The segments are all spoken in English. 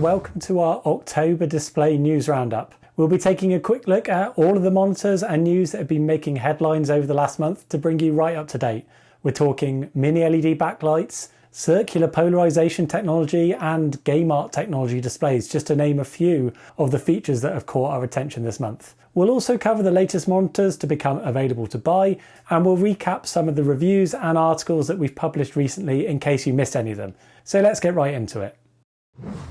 welcome to our October display news roundup. We'll be taking a quick look at all of the monitors and news that have been making headlines over the last month to bring you right up to date. We're talking mini LED backlights, circular polarization technology and GameArt technology displays, just to name a few of the features that have caught our attention this month. We'll also cover the latest monitors to become available to buy, and we'll recap some of the reviews and articles that we've published recently in case you missed any of them. So let's get right into it.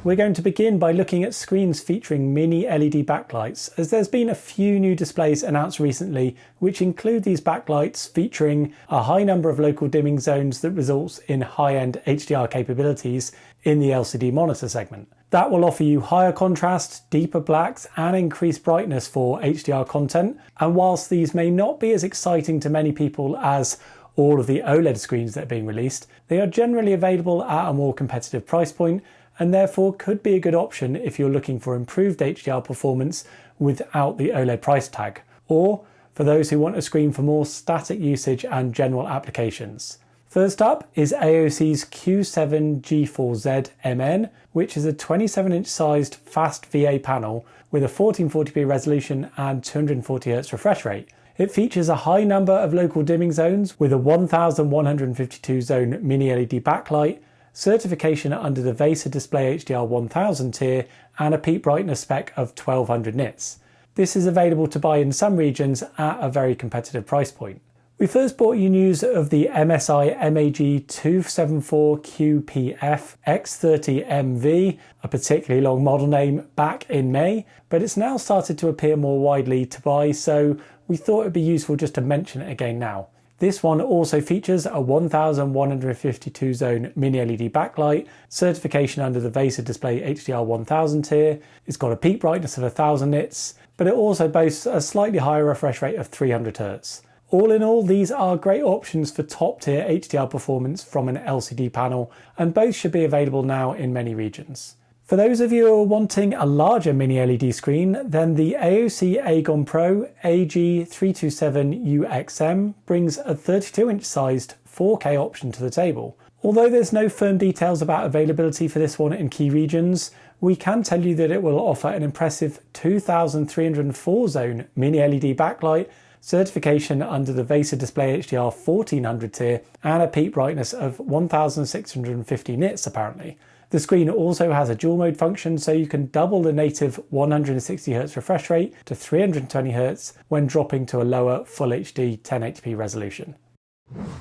We're going to begin by looking at screens featuring mini LED backlights, as there's been a few new displays announced recently which include these backlights featuring a high number of local dimming zones that results in high-end HDR capabilities in the LCD monitor segment. That will offer you higher contrast, deeper blacks and increased brightness for HDR content, and whilst these may not be as exciting to many people as all of the OLED screens that are being released, they are generally available at a more competitive price point and therefore could be a good option if you're looking for improved HDR performance without the OLED price tag, or for those who want a screen for more static usage and general applications. First up is AOC's Q7G4Z MN, which is a 27-inch sized fast VA panel with a 1440p resolution and 240Hz refresh rate. It features a high number of local dimming zones with a 1152 zone mini LED backlight, certification under the VESA Display HDR 1000 tier, and a peak brightness spec of 1200 nits. This is available to buy in some regions at a very competitive price point. We first brought you news of the MSI MAG274QPF X30MV, a particularly long model name, back in May, but it's now started to appear more widely to buy, so we thought it'd be useful just to mention it again now. This one also features a 1152 zone mini LED backlight, certification under the VESA Display HDR 1000 tier, it's got a peak brightness of 1000 nits, but it also boasts a slightly higher refresh rate of 300 Hz. All in all, these are great options for top tier HDR performance from an LCD panel, and both should be available now in many regions. For those of you who are wanting a larger mini LED screen, then the AOC Agon Pro AG327UXM brings a 32-inch sized 4K option to the table. Although there's no firm details about availability for this one in key regions, we can tell you that it will offer an impressive 2304 zone mini LED backlight, certification under the VESA Display HDR 1400 tier, and a peak brightness of 1650 nits apparently. The screen also has a dual mode function, so you can double the native 160Hz refresh rate to 320Hz when dropping to a lower Full HD 1080p resolution.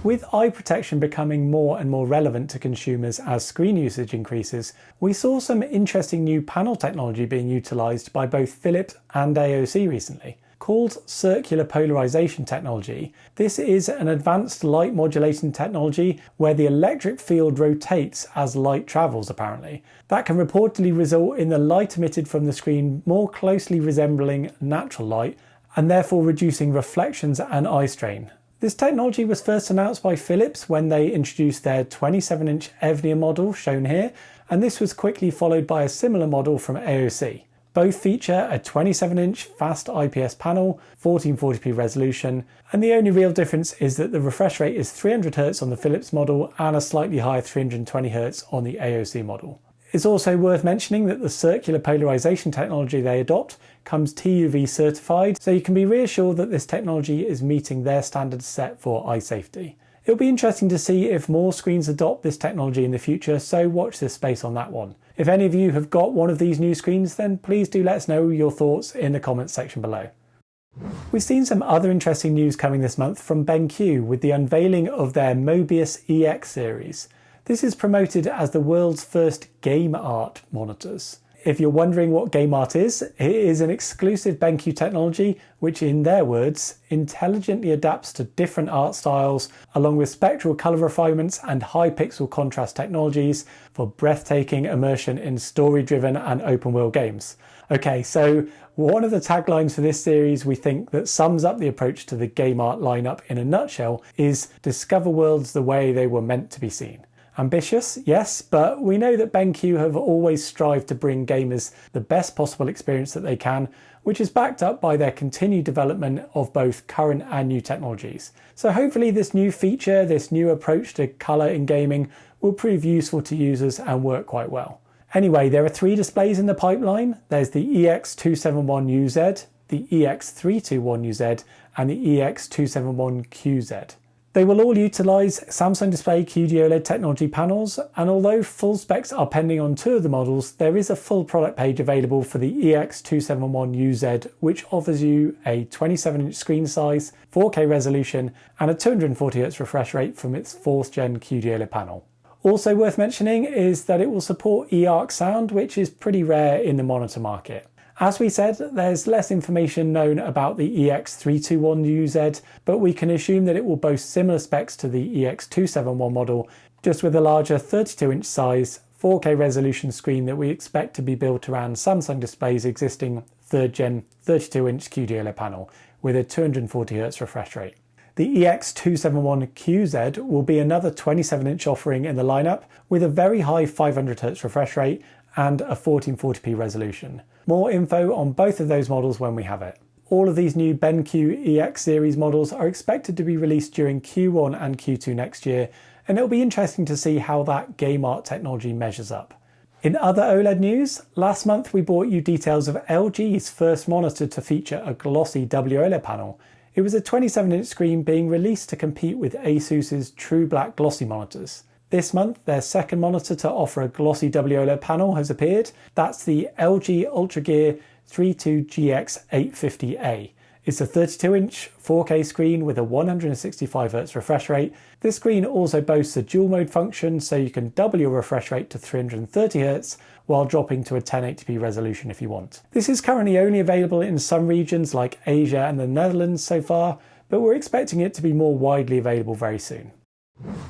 With eye protection becoming more and more relevant to consumers as screen usage increases, we saw some interesting new panel technology being utilised by both Philips and AOC recently. Called circular polarization technology, this is an advanced light modulation technology where the electric field rotates as light travels apparently. That can reportedly result in the light emitted from the screen more closely resembling natural light and therefore reducing reflections and eye strain. This technology was first announced by Philips when they introduced their 27-inch Evnia model shown here, and this was quickly followed by a similar model from AOC. Both feature a 27-inch fast IPS panel, 1440p resolution, and the only real difference is that the refresh rate is 300 Hz on the Philips model and a slightly higher 320 Hz on the AOC model. It's also worth mentioning that the circular polarization technology they adopt comes TUV certified, so you can be reassured that this technology is meeting their standards set for eye safety. It'll be interesting to see if more screens adopt this technology in the future, so watch this space on that one. If any of you have got one of these new screens, then please do let us know your thoughts in the comments section below. We've seen some other interesting news coming this month from BenQ with the unveiling of their Mobius EX series. This is promoted as the world's first GameArt monitors. If you're wondering what GameArt is, it is an exclusive BenQ technology which, in their words, intelligently adapts to different art styles along with spectral colour refinements and high pixel contrast technologies for breathtaking immersion in story-driven and open-world games. Okay, so one of the taglines for this series we think that sums up the approach to the GameArt lineup in a nutshell is "Discover worlds the way they were meant to be seen." Ambitious, yes, but we know that BenQ have always strived to bring gamers the best possible experience that they can, which is backed up by their continued development of both current and new technologies. So hopefully this new feature, this new approach to colour in gaming will prove useful to users and work quite well. Anyway, there are 3 displays in the pipeline. There's the EX271UZ, the EX321UZ, and the EX271QZ. They will all utilise Samsung Display QD-OLED technology panels, and although full specs are pending on 2 of the models, there is a full product page available for the EX271UZ, which offers you a 27-inch screen size, 4K resolution, and a 240Hz refresh rate from its 4th gen QD-OLED panel. Also worth mentioning is that it will support eARC sound, which is pretty rare in the monitor market. As we said, there's less information known about the EX321UZ, but we can assume that it will boast similar specs to the EX271 model, just with a larger 32-inch size, 4K resolution screen that we expect to be built around Samsung Display's existing 3rd gen 32-inch QD-OLED panel with a 240Hz refresh rate. The EX271QZ will be another 27-inch offering in the lineup with a very high 500Hz refresh rate and a 1440p resolution. More info on both of those models when we have it. All of these new BenQ EX series models are expected to be released during Q1 and Q2 next year, and it'll be interesting to see how that GameArt technology measures up. In other OLED news, last month we brought you details of LG's first monitor to feature a glossy WOLED panel. It was a 27-inch screen being released to compete with ASUS's True Black glossy monitors. This month, their second monitor to offer a glossy WOLED panel has appeared. That's the LG UltraGear 32GX850A. It's a 32-inch 4K screen with a 165Hz refresh rate. This screen also boasts a dual mode function, so you can double your refresh rate to 330Hz while dropping to a 1080p resolution if you want. This is currently only available in some regions like Asia and the Netherlands so far, but we're expecting it to be more widely available very soon.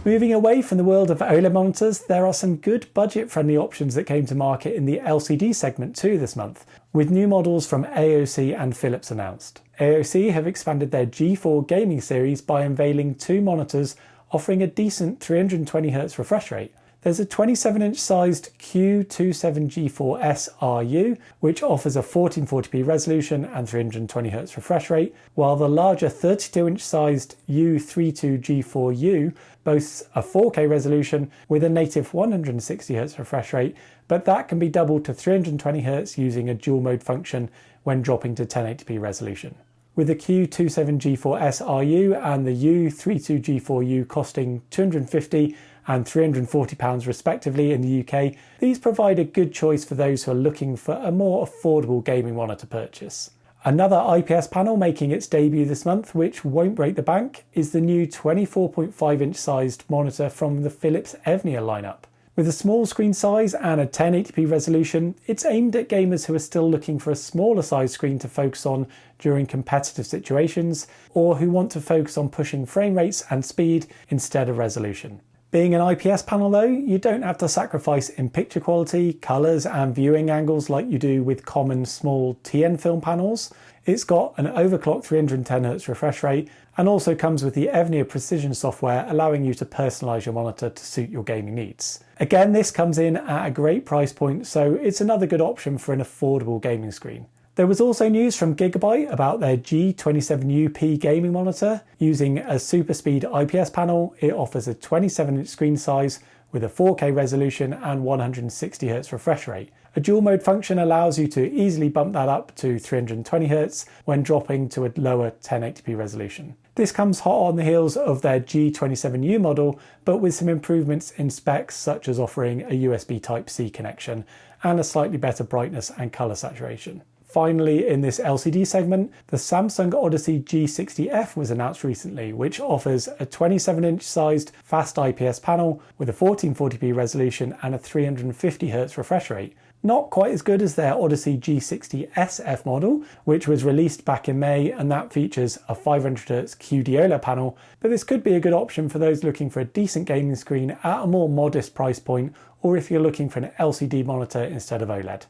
Moving away from the world of OLED monitors, there are some good budget-friendly options that came to market in the LCD segment too this month, with new models from AOC and Philips announced. AOC have expanded their G4 gaming series by unveiling 2 monitors offering a decent 320Hz refresh rate. There's a 27-inch sized Q27G4S RU, which offers a 1440p resolution and 320Hz refresh rate, while the larger 32-inch sized U32G4U boasts a 4K resolution with a native 160Hz refresh rate, but that can be doubled to 320Hz using a dual mode function when dropping to 1080p resolution. With the Q27G4S RU and the U32G4U costing £250 and £340 respectively in the UK, these provide a good choice for those who are looking for a more affordable gaming monitor purchase. Another IPS panel making its debut this month, which won't break the bank, is the new 24.5-inch sized monitor from the Philips Evnia lineup. With a small screen size and a 1080p resolution, it's aimed at gamers who are still looking for a smaller size screen to focus on during competitive situations, or who want to focus on pushing frame rates and speed instead of resolution. Being an IPS panel though, you don't have to sacrifice in picture quality, colours and viewing angles like you do with common small TN film panels. It's got an overclocked 310Hz refresh rate and also comes with the Evnia Precision software, allowing you to personalise your monitor to suit your gaming needs. Again, this comes in at a great price point, so it's another good option for an affordable gaming screen. There was also news from Gigabyte about their G27UP gaming monitor. Using a super speed IPS panel, it offers a 27-inch screen size with a 4K resolution and 160Hz refresh rate. A dual mode function allows you to easily bump that up to 320Hz when dropping to a lower 1080p resolution. This comes hot on the heels of their G27U model, but with some improvements in specs such as offering a USB Type-C connection and a slightly better brightness and colour saturation. Finally, in this LCD segment, the Samsung Odyssey G60F was announced recently, which offers a 27-inch sized fast IPS panel with a 1440p resolution and a 350Hz refresh rate. Not quite as good as their Odyssey G60SF model, which was released back in May, and that features a 500Hz QD-OLED panel, but this could be a good option for those looking for a decent gaming screen at a more modest price point, or if you're looking for an LCD monitor instead of OLED.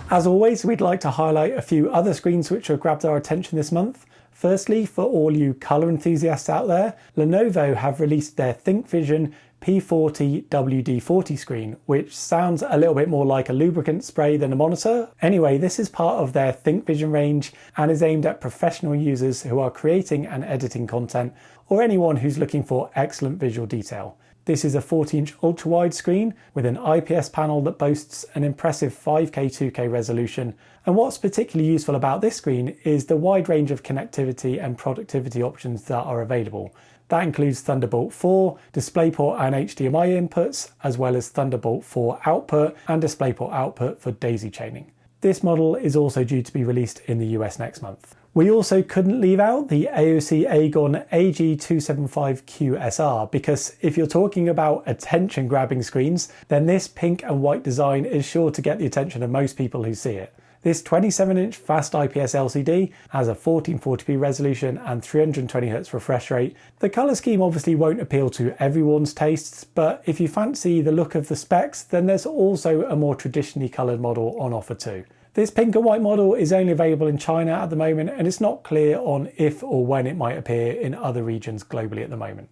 As always, we'd like to highlight a few other screens which have grabbed our attention this month. Firstly, for all you colour enthusiasts out there, Lenovo have released their ThinkVision P40 WD40 screen, which sounds a little bit more like a lubricant spray than a monitor. Anyway, this is part of their ThinkVision range and is aimed at professional users who are creating and editing content, or anyone who's looking for excellent visual detail. This is a 40-inch ultra-wide screen with an IPS panel that boasts an impressive 5K 2K resolution, and what's particularly useful about this screen is the wide range of connectivity and productivity options that are available. That includes Thunderbolt 4, DisplayPort and HDMI inputs, as well as Thunderbolt 4 output and DisplayPort output for daisy chaining. This model is also due to be released in the US next month. We also couldn't leave out the AOC Agon AG275QSR because if you're talking about attention-grabbing screens, then this pink and white design is sure to get the attention of most people who see it. This 27-inch fast IPS LCD has a 1440p resolution and 320Hz refresh rate. The colour scheme obviously won't appeal to everyone's tastes, but if you fancy the look of the specs, then there's also a more traditionally coloured model on offer too. This pink and white model is only available in China at the moment, and it's not clear on if or when it might appear in other regions globally at the moment.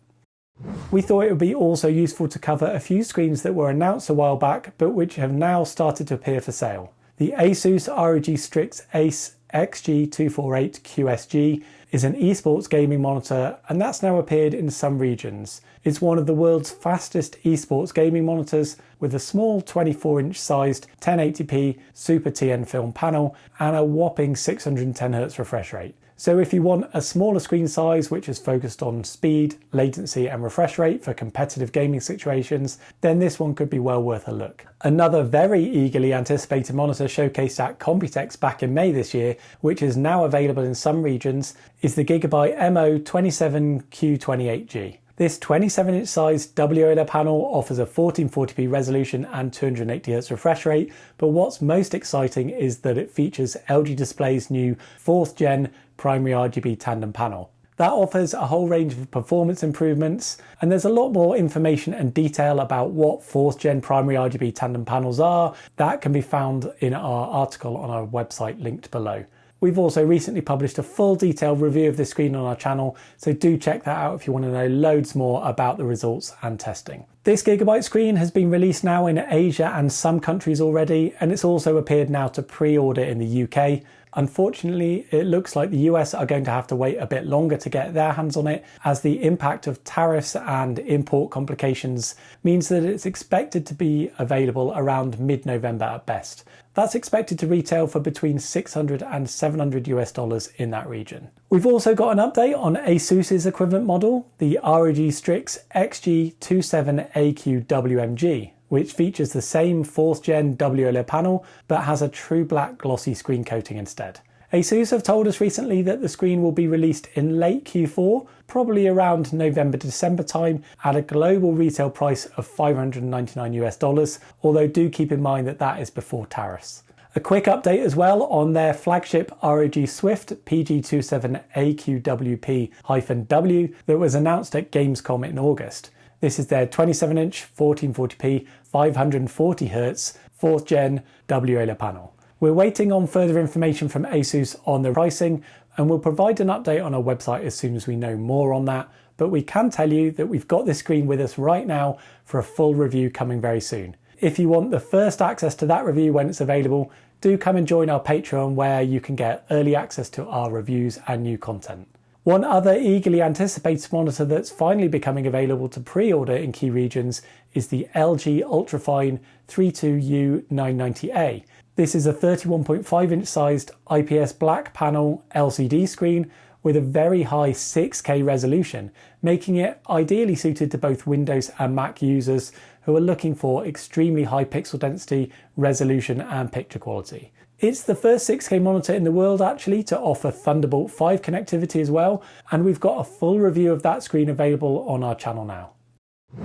We thought it would be also useful to cover a few screens that were announced a while back, but which have now started to appear for sale. The Asus ROG Strix Ace XG248QSG is an esports gaming monitor, and that's now appeared in some regions. It's one of the world's fastest esports gaming monitors with a small 24-inch sized 1080p Super TN film panel and a whopping 610Hz refresh rate. So if you want a smaller screen size which is focused on speed, latency and refresh rate for competitive gaming situations, then this one could be well worth a look. Another very eagerly anticipated monitor showcased at Computex back in May this year, which is now available in some regions, is the Gigabyte MO27Q28G. This 27-inch sized WOLED panel offers a 1440p resolution and 280Hz refresh rate, but what's most exciting is that it features LG Display's new 4th gen primary RGB tandem panel. That offers a whole range of performance improvements, and there's a lot more information and detail about what 4th gen primary RGB tandem panels are. That can be found in our article on our website linked below. We've also recently published a full detailed review of this screen on our channel, so do check that out if you want to know loads more about the results and testing. This Gigabyte screen has been released now in Asia and some countries already, and it's also appeared now to pre-order in the UK. Unfortunately, it looks like the US are going to have to wait a bit longer to get their hands on it, as the impact of tariffs and import complications means that it's expected to be available around mid-November at best. That's expected to retail for between $600 and $700 in that region. We've also got an update on Asus's equivalent model, the ROG Strix XG27AQWMG, which features the same 4th gen WOLED panel but has a true black glossy screen coating instead. Asus have told us recently that the screen will be released in late Q4, probably around November-December time, at a global retail price of $599, although do keep in mind that that is before tariffs. A quick update as well on their flagship ROG Swift PG27AQWP-W that was announced at Gamescom in August. This is their 27-inch 1440p 540Hz 4th gen WOLED panel. We're waiting on further information from Asus on the pricing, and we'll provide an update on our website as soon as we know more on that, but we can tell you that we've got this screen with us right now for a full review coming very soon. If you want the first access to that review when it's available, do come and join our Patreon where you can get early access to our reviews and new content. One other eagerly anticipated monitor that's finally becoming available to pre-order in key regions is the LG Ultrafine 32U990A. This is a 31.5-inch sized IPS black panel LCD screen with a very high 6K resolution, making it ideally suited to both Windows and Mac users who are looking for extremely high pixel density, resolution and picture quality. It's the first 6K monitor in the world actually to offer Thunderbolt 5 connectivity as well, and we've got a full review of that screen available on our channel now.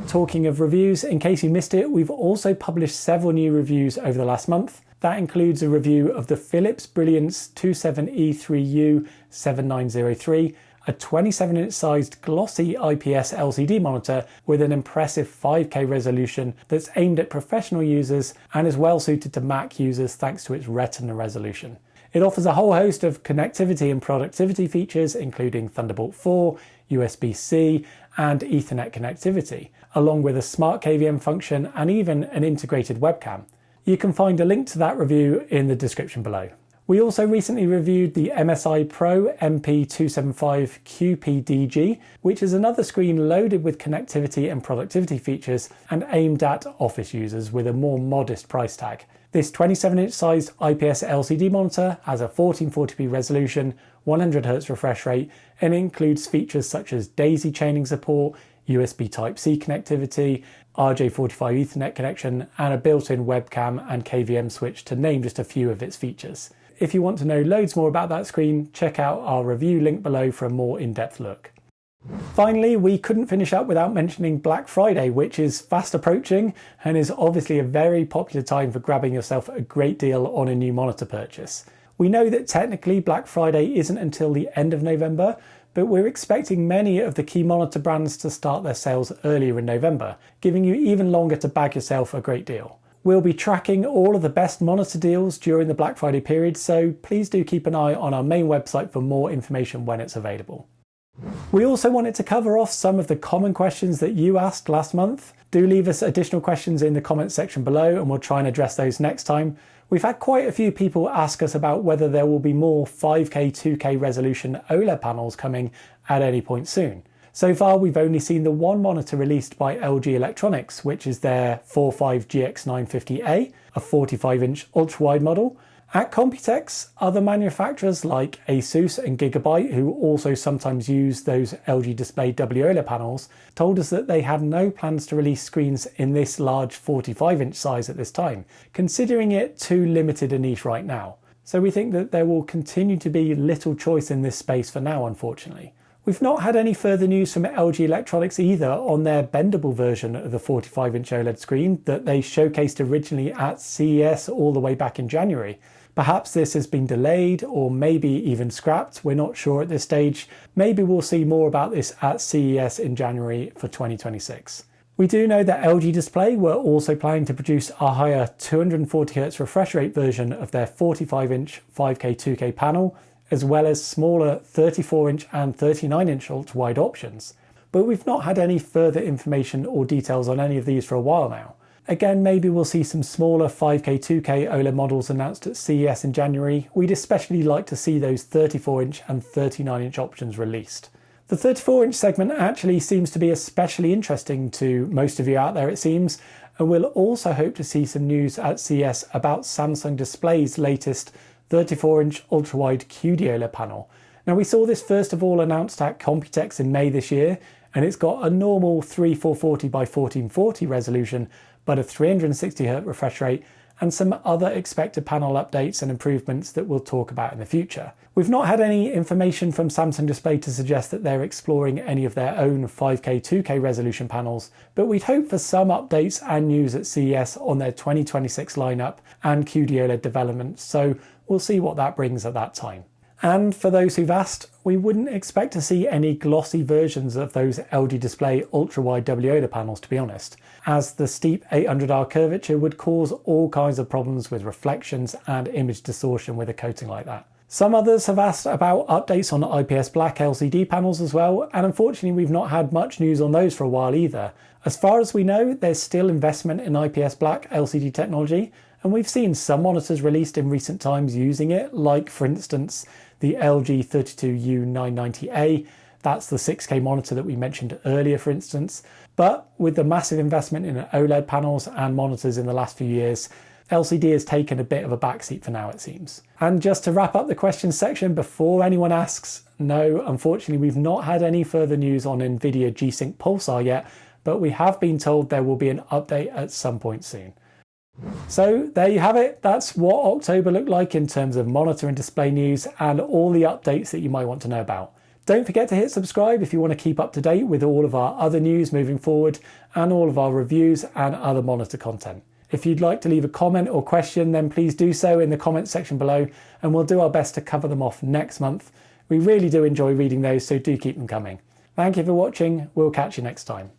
Talking of reviews, in case you missed it, we've also published several new reviews over the last month. That includes a review of the Philips Brilliance 27E3U7903, a 27-inch sized glossy IPS LCD monitor with an impressive 5K resolution that's aimed at professional users and is well suited to Mac users thanks to its Retina resolution. It offers a whole host of connectivity and productivity features, including Thunderbolt 4, USB-C, and Ethernet connectivity, along with a smart KVM function and even an integrated webcam. You can find a link to that review in the description below. We also recently reviewed the MSI Pro MP275 QPDG, which is another screen loaded with connectivity and productivity features and aimed at office users with a more modest price tag. This 27-inch sized IPS LCD monitor has a 1440p resolution, 100Hz refresh rate, and includes features such as daisy chaining support, USB Type-C connectivity, RJ45 Ethernet connection, and a built-in webcam and KVM switch, to name just a few of its features. If you want to know loads more about that screen, check out our review link below for a more in-depth look. Finally, we couldn't finish up without mentioning Black Friday, which is fast approaching and is obviously a very popular time for grabbing yourself a great deal on a new monitor purchase. We know that technically Black Friday isn't until the end of November, but we're expecting many of the key monitor brands to start their sales earlier in November, giving you even longer to bag yourself a great deal. We'll be tracking all of the best monitor deals during the Black Friday period, so please do keep an eye on our main website for more information when it's available. We also wanted to cover off some of the common questions that you asked last month. Do leave us additional questions in the comments section below and we'll try and address those next time. We've had quite a few people ask us about whether there will be more 5K 2K resolution OLED panels coming at any point soon. So far, we've only seen the one monitor released by LG Electronics, which is their 45GX950A, a 45-inch ultra-wide model. At Computex, other manufacturers like ASUS and Gigabyte, who also sometimes use those LG Display WOLED panels, told us that they have no plans to release screens in this large 45-inch size at this time, considering it too limited a niche right now. So we think that there will continue to be little choice in this space for now, unfortunately. We've not had any further news from LG Electronics either on their bendable version of the 45-inch OLED screen that they showcased originally at CES all the way back in January. Perhaps this has been delayed or maybe even scrapped, we're not sure at this stage. Maybe we'll see more about this at CES in January for 2026. We do know that LG Display were also planning to produce a higher 240Hz refresh rate version of their 45-inch 5K 2K panel, as well as smaller 34-inch and 39-inch ultra-wide options. But we've not had any further information or details on any of these for a while now. Again, maybe we'll see some smaller 5K 2K OLED models announced at CES in January. We'd especially like to see those 34-inch and 39-inch options released. The 34-inch segment actually seems to be especially interesting to most of you out there, it seems, and we'll also hope to see some news at CES about Samsung Display's latest 34-inch ultra-wide QD OLED panel. Now, we saw this first of all announced at Computex in May this year, and it's got a normal 3440 by 1440 resolution, but a 360Hz refresh rate, and some other expected panel updates and improvements that we'll talk about in the future. We've not had any information from Samsung Display to suggest that they're exploring any of their own 5K 2K resolution panels, but we'd hope for some updates and news at CES on their 2026 lineup and QD OLED development, so we'll see what that brings at that time. And for those who've asked, we wouldn't expect to see any glossy versions of those LG Display ultra-wide WOLED panels, to be honest, as the steep 800R curvature would cause all kinds of problems with reflections and image distortion with a coating like that. Some others have asked about updates on IPS black LCD panels as well, and unfortunately we've not had much news on those for a while either. As far as we know, there's still investment in IPS black LCD technology, and we've seen some monitors released in recent times using it, like for instance the LG 32U990A, that's the 6K monitor that we mentioned earlier for instance. But with the massive investment in OLED panels and monitors in the last few years, LCD has taken a bit of a backseat for now, it seems. And just to wrap up the questions section before anyone asks, no, unfortunately we've not had any further news on NVIDIA G-Sync Pulsar yet, but we have been told there will be an update at some point soon. So there you have it, that's what October looked like in terms of monitor and display news and all the updates that you might want to know about. Don't forget to hit subscribe if you want to keep up to date with all of our other news moving forward and all of our reviews and other monitor content. If you'd like to leave a comment or question, then please do so in the comments section below and we'll do our best to cover them off next month. We really do enjoy reading those, so do keep them coming. Thank you for watching, we'll catch you next time.